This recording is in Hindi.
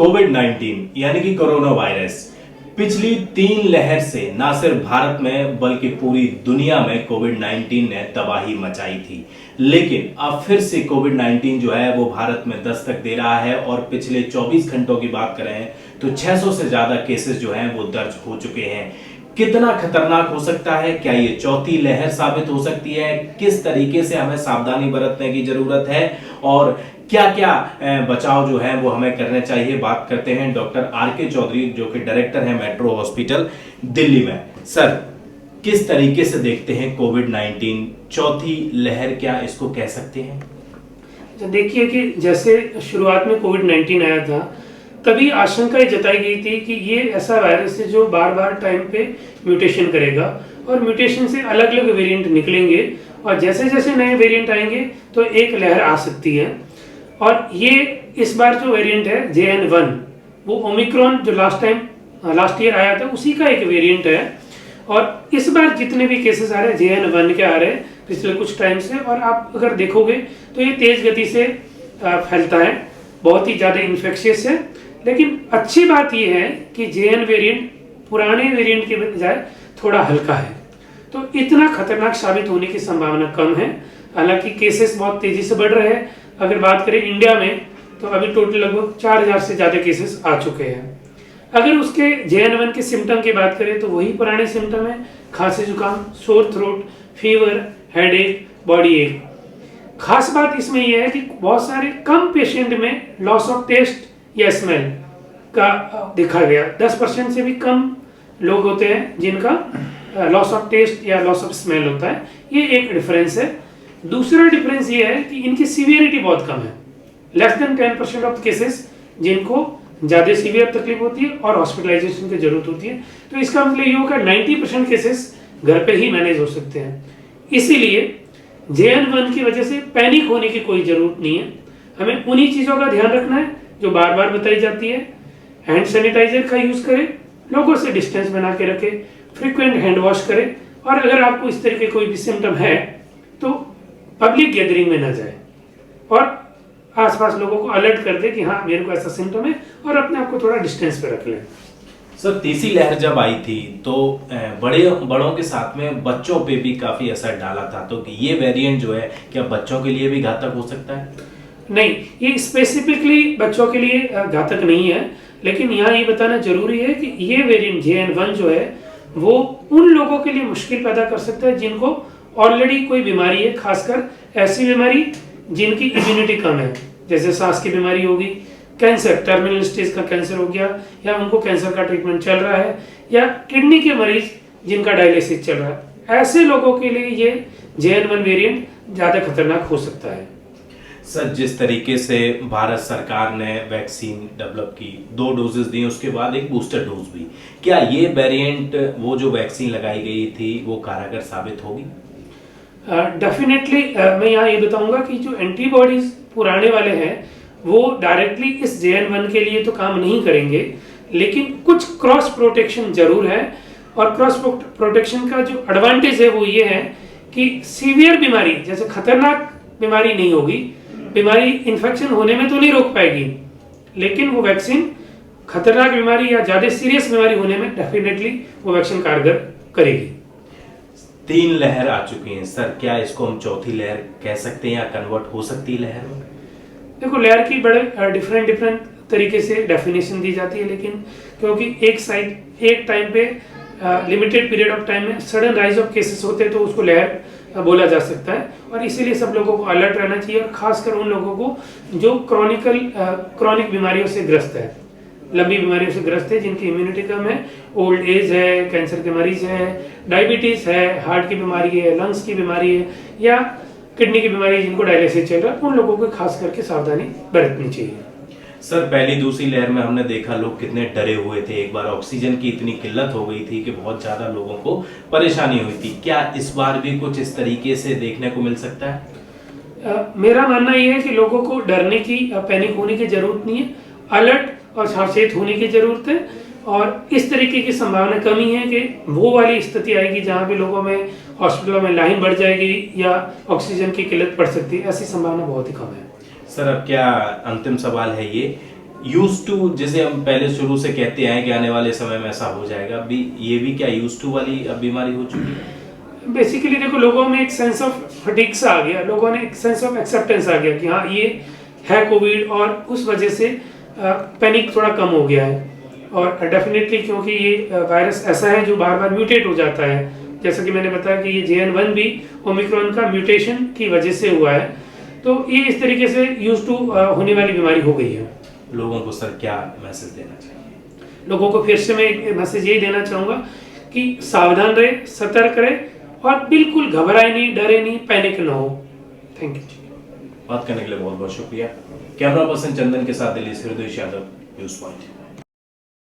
कोविड 19 यानी कि कोरोना वायरस पिछली 3 लहर से न सिर्फ भारत में बल्कि पूरी दुनिया में कोविड 19 ने तबाही मचाई थी। लेकिन अब फिर से कोविड 19 जो है वो भारत में दस्तक दे रहा है और पिछले 24 घंटों की बात करें तो 600 से ज्यादा केसेस जो हैं वो दर्ज हो चुके हैं। कितना खतरनाक हो सकता है, क्या ये चौथी लहर साबित हो सकती है, किस तरीके से हमें सावधानी बरतने की जरूरत है और क्या क्या बचाव जो है वो हमें करने चाहिए, बात करते हैं डॉक्टर आर.के. चौधरी जो कि डायरेक्टर हैं मेट्रो हॉस्पिटल दिल्ली में। सर, किस तरीके से देखते हैं कोविड 19 चौथी लहर, क्या इसको कह सकते हैं? देखिए कि जैसे शुरुआत में कोविड 19 आया था तभी आशंका जताई गई थी कि ये ऐसा वायरस है जो बार बार टाइम पे म्यूटेशन करेगा और म्यूटेशन से अलग अलग वेरिएंट निकलेंगे और जैसे जैसे नए वेरिएंट आएंगे तो एक लहर आ सकती है। और ये इस बार जो वेरिएंट है JN.1 वो ओमिक्रॉन जो लास्ट ईयर आया था उसी का एक वेरिएंट है। और इस बार जितने भी केसेस आ रहे हैं JN.1 के आ रहे हैं पिछले कुछ टाइम से, और आप अगर देखोगे तो ये तेज गति से फैलता है, बहुत ही ज़्यादा इन्फेक्शियस है। लेकिन अच्छी बात यह है कि JN वेरिएंट पुराने वेरिएंट के बजाय थोड़ा हल्का है, तो इतना खतरनाक साबित होने की संभावना कम है। हालांकि केसेस बहुत तेजी से बढ़ रहे हैं। अगर बात करें इंडिया में तो अभी टोटल लगभग 4000 से ज़्यादा केसेस आ चुके हैं। अगर उसके JN.1 के सिम्टम की बात करें तो वही पुराने सिम्टम है, खांसी जुकाम, sore throat, fever, headache, body एक। खास बात इसमें यह है कि बहुत सारे कम पेशेंट में लॉस ऑफ टेस्ट या स्मेल का देखा गया। 10% से भी कम लोग होते हैं जिनका लॉस ऑफ टेस्ट या लॉस ऑफ स्मेल होता है, ये एक डिफरेंस है। दूसरा डिफरेंस ये है कि इनकी सीवियरिटी बहुत कम है, लेस देन 10% ऑफ केसेस जिनको ज़्यादा सीवियर तकलीफ होती है और हॉस्पिटलाइजेशन की जरूरत होती है। तो इसका मतलब ये होगा 90% केसेस घर पे ही मैनेज हो सकते हैं। इसीलिए JN.1 की वजह से पैनिक होने की कोई जरूरत नहीं है। हमें उन्हीं चीज़ों का ध्यान रखना है जो बार बार बताई जाती है। हैंड सैनिटाइजर का यूज़ करें, लोगों से डिस्टेंस बना के रखें, फ्रिक्वेंट हैंड वॉश करें, और अगर आपको इस तरह के कोई भी सिम्टम है तो पब्लिक गैदरिंग में ना जाए और आसपास लोगों को अलर्ट कर दे कि हाँ मेरे को ऐसा सिम्टम है, और अपने आप को थोड़ा डिस्टेंस पे रख लें। सर, तीसरी लहर जब आई थी तो बड़ों के साथ में बच्चों पे भी काफी असर डाला था, तो ये वेरिएंट जो है क्या बच्चों के लिए भी घातक हो सकता है? नहीं, ये स्पेसिफिकली बच्चों के लिए घातक नहीं है, लेकिन यहाँ ये बताना जरूरी है कि ये वेरिएंट JN.1 जो है वो उन लोगों के लिए मुश्किल पैदा कर सकता है जिनको ऑलरेडी कोई बीमारी है, खासकर ऐसी बीमारी जिनकी इम्यूनिटी कम है, जैसे सांस की बीमारी होगी, कैंसर, टर्मिनल स्टेज का कैंसर हो गया, या उनको कैंसर का ट्रीटमेंट चल रहा है, या किडनी के मरीज जिनका डायलिसिस चल रहा है। ऐसे लोगों के लिए ये JN.1 वेरिएंट ज़्यादा खतरनाक हो सकता है। सर, जिस तरीके से भारत सरकार ने वैक्सीन डेवलप की, 2 डोजेस दी, उसके बाद एक बूस्टर डोज भी, क्या ये वेरिएंट वो जो वैक्सीन लगाई गई थी वो कारगर साबित होगी? डेफिनेटली मैं यहाँ ये बताऊंगा कि जो एंटीबॉडीज पुराने वाले हैं वो डायरेक्टली इस JN.1 के लिए तो काम नहीं करेंगे, लेकिन कुछ क्रॉस प्रोटेक्शन जरूर है। और क्रॉस प्रोटेक्शन का जो एडवांटेज है वो ये है कि सीवियर बीमारी, जैसे खतरनाक बीमारी नहीं होगी, बीमारी इन्फेक्शन होने में तो नहीं रोक पाएगी, लेकिन वो वैक्सीन खतरनाक बीमारी या ज़्यादा सीरियस बीमारी होने में डेफिनेटली वो वैक्सीन कारगर करेगी। 3 लहर आ चुकी हैं सर, क्या इसको हम चौथी लहर कह सकते हैं या कन्वर्ट हो सकती है लहर में? देखो, लहर की बड़े डिफरेंट तरीके से डेफिनेशन दी जाती है, लेकिन क्योंकि एक टाइम पे लिमिटेड पीरियड ऑफ टाइम में सडन राइज ऑफ केसेस होते हैं तो उसको लहर बोला जा सकता है। और इसीलिए सब लोगों को अलर्ट रहना चाहिए, और खासकर उन लोगों को जो क्रॉनिक बीमारियों से ग्रस्त है, लंबी बीमारियों से ग्रस्त है, जिनकी इम्यूनिटी कम है, ओल्ड एज है, कैंसर के मरीज है, डायबिटीज है, हार्ट की बीमारी है, लंग्स की बीमारी है, या किडनी की बीमारी है, जिनको डायलिसिस चल रहा है, उन लोगों को खास करके सावधानी बरतनी चाहिए। सर, पहली दूसरी लहर में हमने देखा लोग कितने डरे हुए थे, एक बार ऑक्सीजन की इतनी किल्लत हो गई थी कि बहुत ज्यादा लोगों को परेशानी हुई थी। क्या इस बार भी कुछ इस तरीके से देखने को मिल सकता है? मेरा मानना यह है कि लोगों को डरने की, पैनिक होने की जरूरत नहीं है, अलर्ट और सचेत होने की जरूरत है। और इस तरीके की संभावना कमी है कि वो वाली स्थिति आएगी जहाँ पे लोगों में हॉस्पिटलों में लाइन बढ़ जाएगी या ऑक्सीजन की किल्लत पड़ सकती है, ऐसी संभावना बहुत ही कम है। सर, अब क्या अंतिम सवाल है ये, यूज टू, जैसे हम पहले शुरू से कहते हैं कि आने वाले समय में ऐसा हो जाएगा, अभी ये भी क्या यूज टू वाली अब बीमारी हो चुकी है? बेसिकली देखो, लोगों में एक सेंस ऑफ फटीग सा आ गया, लोगों ने एक सेंस ऑफ एक्सेप्टेंस आ गया कि हाँ ये है कोविड, और उस वजह से पैनिक थोड़ा कम हो गया है। और डेफिनेटली क्योंकि ये वायरस ऐसा है जो बार बार म्यूटेट हो जाता है, जैसा कि मैंने बताया कि ये JN1 भी ओमिक्रॉन का म्यूटेशन की वजह से हुआ है, तो ये इस तरीके से यूज टू होने वाली बीमारी हो गई है। लोगों को सर क्या मैसेज देना चाहिए? लोगों को फिर से मैं एक मैसेज यही देना चाहूँगा कि सावधान रहे, सतर्क रहे, और बिल्कुल घबराए नहीं, डरे नहीं, पैनिक ना हो। Thank you. बात करने के लिए बहुत बहुत शुक्रिया। कैमरा पर्सन चंदन के साथ दिल्ली से हृदय यादव, न्यूज़ पॉइंट।